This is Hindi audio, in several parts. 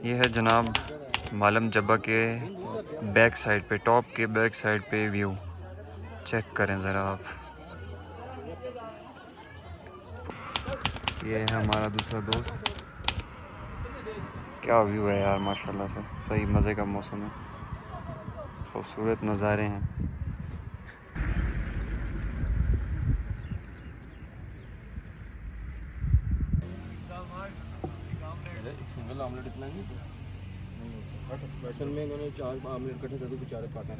ये है जनाब मालम जब्बा के बैक साइड पे, टॉप के बैक साइड पे व्यू चेक करें ज़रा आप। ये है हमारा दूसरा दोस्त। क्या व्यू है यार, माशाल्लाह से सही मज़े का मौसम है, खूबसूरत नज़ारे हैं। सिंगल आमलेट इतना नहीं वैसे में इन्होंने 4 आमलेट कटे थे तो बेचारे काटा।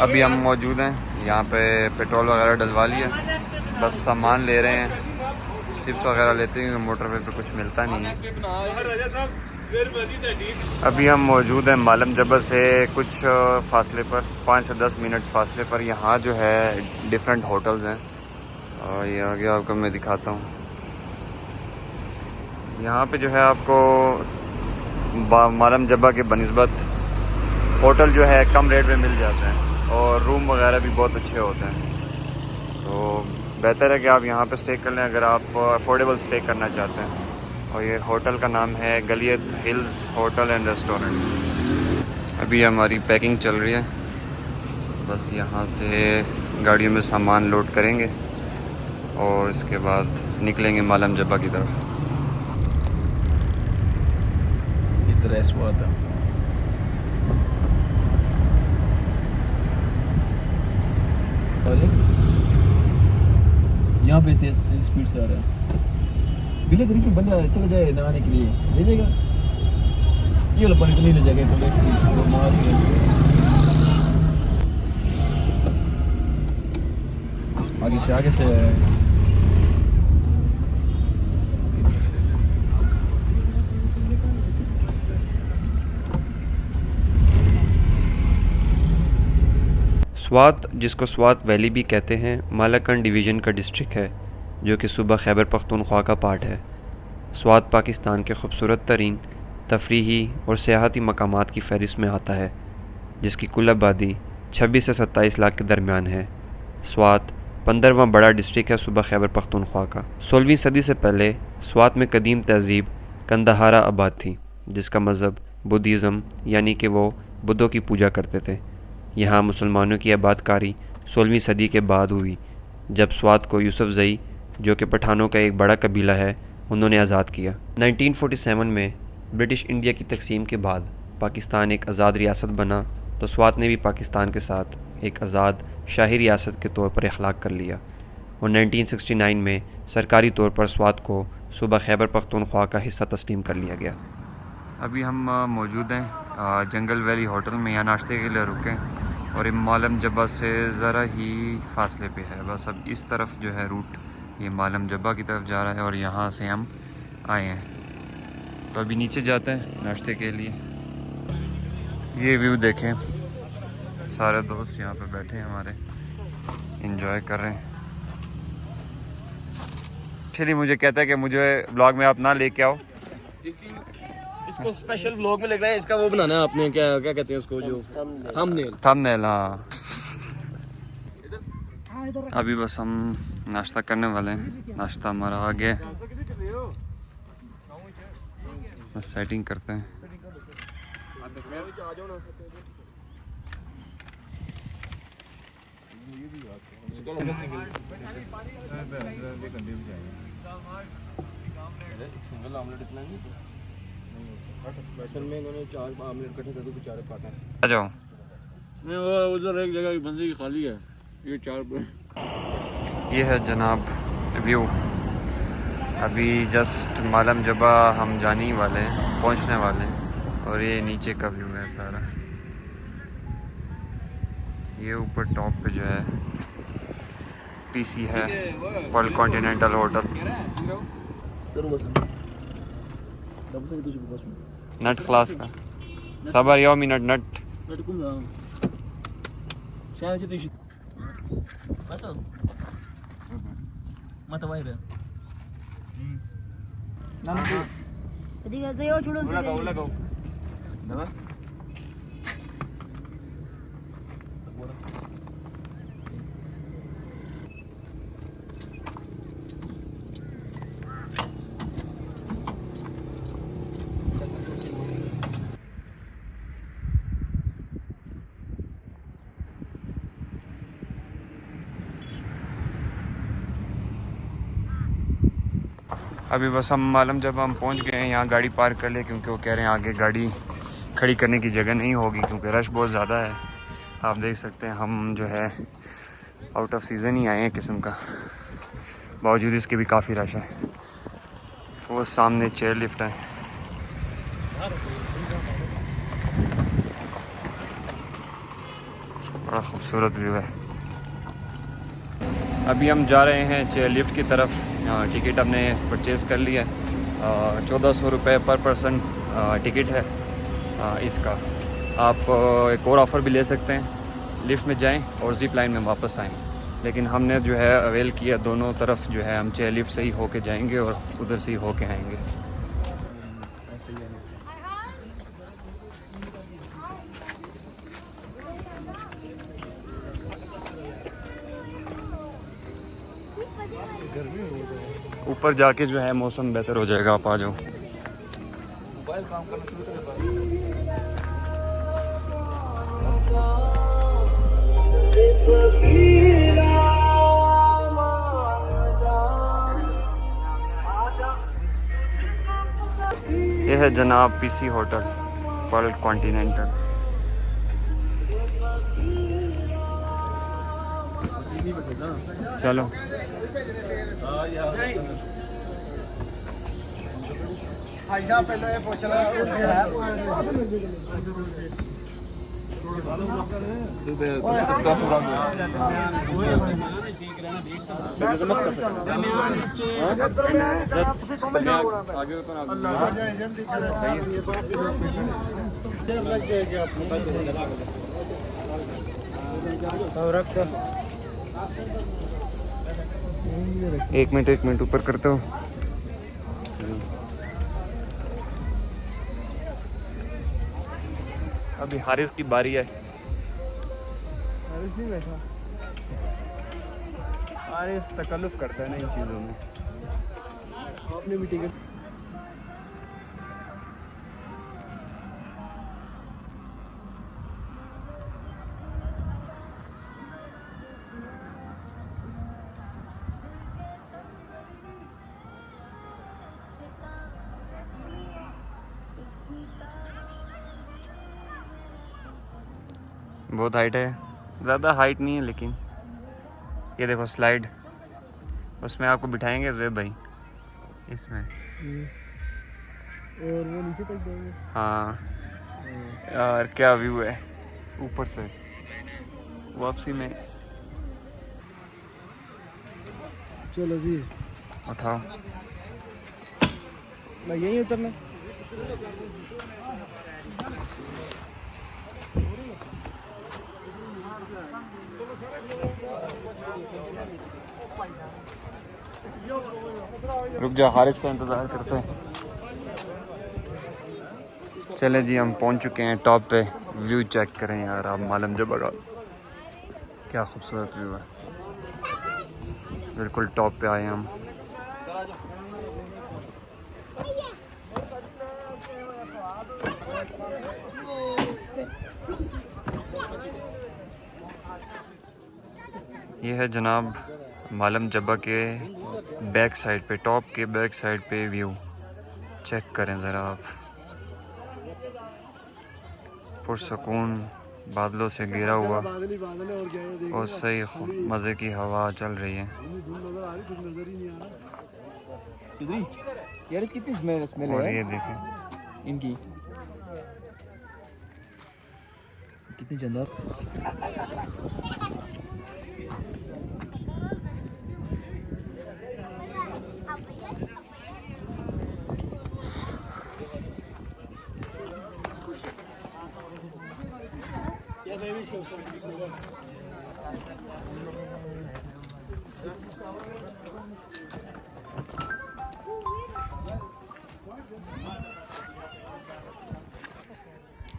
अभी हम मौजूद हैं यहाँ पे, पेट्रोल वगैरह डलवा लिया, बस सामान ले रहे हैं, चिप्स वगैरह लेते हैं क्योंकि मोटरवे पे कुछ मिलता नहीं है। अभी हम मौजूद हैं मालम जब्बा से कुछ फासले पर, 5 से 10 मिनट फासले पर। यहाँ जो है डिफरेंट होटल्स हैं और ये आगे आपको मैं दिखाता हूँ। यहाँ पे जो है आपको मालम जब्बा के बनिस्बत होटल जो है कम रेट में मिल जाते हैं और रूम वगैरह भी बहुत अच्छे होते हैं, तो बेहतर है कि आप यहाँ पे स्टे कर लें अगर आप अफोर्डेबल स्टे करना चाहते हैं। और ये होटल का नाम है गलियत हिल्स होटल एंड रेस्टोरेंट। अभी हमारी पैकिंग चल रही है, बस यहाँ से गाड़ियों में सामान लोड करेंगे और इसके बाद निकलेंगे मालम जब्बा की तरफ। इधर ऐसा हुआ था यहाँ पे तेज स्पीड से आ रहा है। बिल्कुल तरीके बंदा चला जाए नहाने के लिए ले जाएगा, ये वाला पानी तो नहीं ले जाएगा तो मार आगे से स्वात, जिसको स्वात वैली भी कहते हैं, मालाकंड डिवीज़न का डिस्ट्रिक्ट है जो कि सूबा खैबर पख्तूनख्वा का पार्ट है। स्वात पाकिस्तान के खूबसूरत तरीन तफरीही और सियाहती मकामात की फ़हरिस्त में आता है, जिसकी कुल आबादी 26 से 27 लाख के दरमियान है। स्वात 15वां बड़ा डिस्ट्रिक्ट है सूबा खैबर पख्तूनख्वा का। 16वीं सदी से पहले स्वात में कदीम तहज़ीब कंदहारा आबाद थी, जिसका मज़हब बुद्धिज़्म यानी कि वो बुद्धों की पूजा करते थे। यहाँ मुसलमानों की आबादकारी 16वीं सदी के बाद हुई, जब स्वात को यूसुफजई, जो कि पठानों का एक बड़ा कबीला है, उन्होंने आज़ाद किया। 1947 में ब्रिटिश इंडिया की तकसीम के बाद पाकिस्तान एक आज़ाद रियासत बना, तो स्वात ने भी पाकिस्तान के साथ एक आज़ाद शाही रियासत के तौर पर इखलाक कर लिया और 1969 में सरकारी तौर पर स्वात को सूबा खैबर पख्तूनख्वा का हिस्सा तस्लीम कर लिया गया। अभी हम मौजूद हैं जंगल वैली होटल में, यहाँ नाश्ते के लिए रुके और ये मालम जब्बा से ज़रा ही फासले पे है। बस अब इस तरफ जो है रूट ये मालम जब्बा की तरफ जा रहा है और यहाँ से हम आए हैं, तो अभी नीचे जाते हैं नाश्ते के लिए। ये व्यू देखें, सारे दोस्त यहाँ पे बैठे हैं हमारे, एंजॉय कर रहे हैं। एक्चुअली मुझे कहता है कि मुझे ब्लॉग में आप ना लेके आओ, इसको स्पेशल व्लॉग में लग रहा है, इसका वो बनाना है आपने, क्या क्या कहते हैं उसको, जो थंबनेल। हाँ, अभी बस हम नाश्ता करने वाले हैं, नाश्ता हमारा आ गया, बस सेटिंग करते हैं। सिंगल आमलेट इतना नहीं वैसे में इन्होंने 4 आमलेट कटे थे तो बेचारे काटा। आ जाओ। नहीं वो उधर एक जगह बंदे की खाली है, ये 4। ये है जनाब व्यू। अभी जस्ट मालम जब्बा हम जाने ही वाले हैं, पहुंचने वाले हैं, और ये नीचे का व्यू है सारा। ये ऊपर टॉप पे जो है पीसी है, वर्ल्ड कॉन्टिनेंटल होटल। नट क्लास का सबर यो मिनट नट अभी बस हम मालूम जब हम पहुंच गए हैं यहाँ गाड़ी पार्क कर ले, क्योंकि वो कह रहे हैं आगे गाड़ी खड़ी करने की जगह नहीं होगी क्योंकि रश बहुत ज़्यादा है। आप देख सकते हैं हम जो है आउट ऑफ सीज़न ही आए हैं किस्म का, बावजूद इसके भी काफ़ी रश है। वो सामने चेयर लिफ्ट है। बड़ा खूबसूरत व्यू है। अभी हम जा रहे हैं चेयर लिफ्ट की तरफ। टिकट हमने परचेज़ कर लिया है, 1400 रुपये पर पर्सन टिकट है इसका। आप एक और ऑफ़र भी ले सकते हैं, लिफ्ट में जाएं और ज़िप लाइन में वापस आएँ, लेकिन हमने जो है अवेल किया दोनों तरफ जो है हम चेयर लिफ्ट से ही होके जाएंगे और उधर से ही होके आएंगे। ऐसे ही है। ऊपर जाके जो है मौसम बेहतर हो जाएगा, आप आ जाओ। मोबाइल काम करना शुरू करें बस। ये है जनाब पीसी होटल वर्ल्ड कॉन्टिनेंटल। चलो भाई साहब पहले ये पूछ रहा एक मिनट ऊपर करते हो। अभी हारिस की बारी है। हारिस नहीं बैठा, हारिस तकल्लुफ़ करता है ना इन चीज़ों में। आपने भी टिकट बहुत हाइट है, ज़्यादा हाइट नहीं है लेकिन ये देखो स्लाइड, उसमें आपको बिठाएंगे ज़ुबैर भाई इसमें। और वो नीचे तक जाएंगे। हाँ यार क्या व्यू है ऊपर से। वापसी में चलो जी उठाओ। मैं यहीं उतरना। रुक जा, हारिस का इंतज़ार करते हैं। चले जी हम पहुंच चुके हैं टॉप पे। व्यू चेक करें यार आप मालम जबा का, क्या खूबसूरत व्यू है। बिल्कुल टॉप पे आए हम। ये है जनाब मालम जब्बा के बैक साइड पे, टॉप के बैक साइड पे व्यू चेक करें ज़रा आप। पुरसकून बादलों से घिरा हुआ और सही खूब मज़े की हवा चल रही है। यार इसकी कितनी स्मेल और है ये देखें इनकी, कितनी जंदार।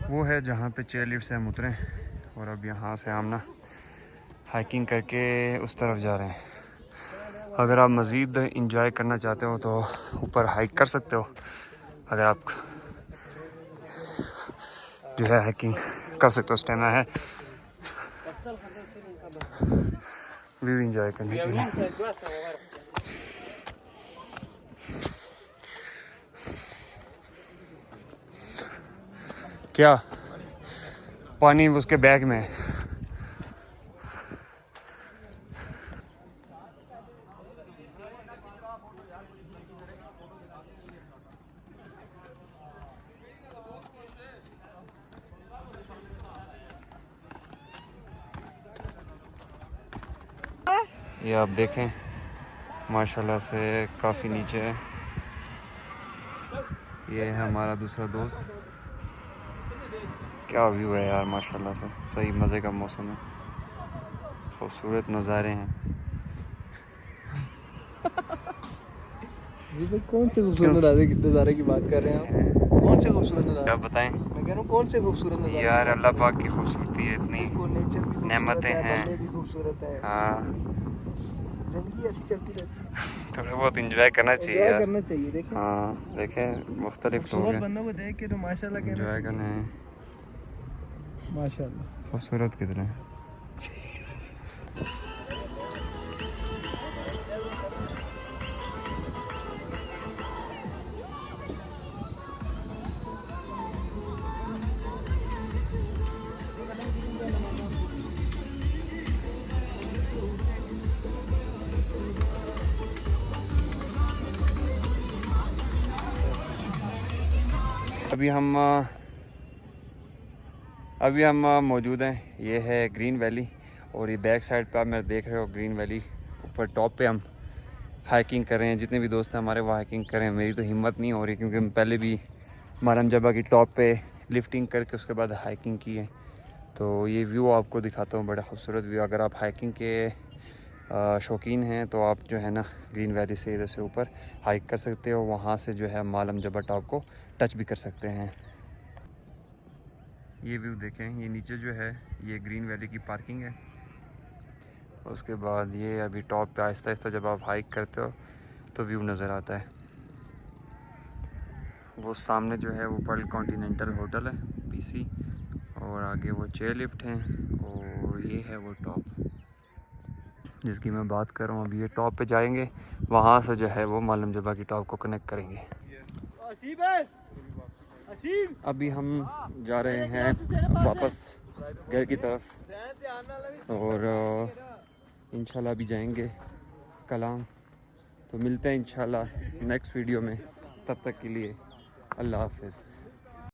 वो है जहाँ पे चेयर लिफ्ट से हम उतरे और अब यहाँ से हम ना हाइकिंग करके उस तरफ जा रहे हैं। अगर आप मज़ीद इंजॉय करना चाहते हो तो ऊपर हाइक कर सकते हो। अगर आप जो है हाइकिंग कर सकते हो, स्टेमिना है व्यू इंजॉय करने के लिए। क्या पानी उसके बैग में है। ये आप देखें माशाल्लाह से काफ़ी नीचे है। ये है हमारा दूसरा दोस्त। क्या व्यू है यार माशाल्लाह से, सही मज़े का मौसम है, खूबसूरत नज़ारे हैं। जी भाई कौन से खूबसूरत नज़ारे की बात कर रहे हैं आप? कौन से खूबसूरत नज़ारे? क्या बताएं मैं कह रहा हूँ कौन से खूबसूरत नज़ारे? यार, अल्लाह पाक की खूबसूरती है इतनी, नेचर भी नेमतें हैं। बंदे भी खूबसूरत है। हाँ, जिंदगी ऐसी चलती रहती है, थोड़ा बहुत इंजॉय करना चाहिए एंजॉय यार। करना चाहिए। देखें हाँ देखें, मुख्तलिफ लोग खूबसूरत हैं, बंदों को देख के तो माशाल्लाह कहना इंजॉय चाहिए। करना है। माशाल्लाह। खूबसूरत कितने हैं। अभी हम मौजूद हैं, ये है ग्रीन वैली, और ये बैक साइड पे आप मेरे देख रहे हो ग्रीन वैली, ऊपर टॉप पे हम हाइकिंग कर रहे हैं। जितने भी दोस्त हैं हमारे वो हाइकिंग कर रहे हैं। मेरी तो हिम्मत नहीं हो रही क्योंकि हम पहले भी मालम जबा की टॉप पे लिफ्टिंग करके उसके बाद हाइकिंग की है। तो ये व्यू आपको दिखाता हूँ, बड़ा खूबसूरत व्यू। अगर आप हाइकिंग के शौकीन हैं तो आप जो है ना ग्रीन वैली से इधर से ऊपर हाइक कर सकते हो, वहाँ से जो है मालम जबा टॉप को टच भी कर सकते हैं। ये व्यू देखें, ये नीचे जो है ये ग्रीन वैली की पार्किंग है। उसके बाद ये अभी टॉप पे आहिस्ता आहिस्ता जब आप हाइक करते हो तो व्यू नज़र आता है। वो सामने जो है वो पर्ल कॉन्टिनेंटल होटल है पीसी, और आगे वो चेयर लिफ्ट हैं, और ये है वो टॉप जिसकी मैं बात कर रहा हूँ। अभी ये टॉप पे जाएंगे, वहाँ से जो है वो मालम जबा की टॉप को कनेक्ट करेंगे। अभी हम जा रहे हैं वापस घर की तरफ, और इंशाल्लाह भी जाएंगे कलाम। तो मिलते हैं इंशाल्लाह नेक्स्ट वीडियो में, तब तक के लिए अल्लाह हाफ़िज़।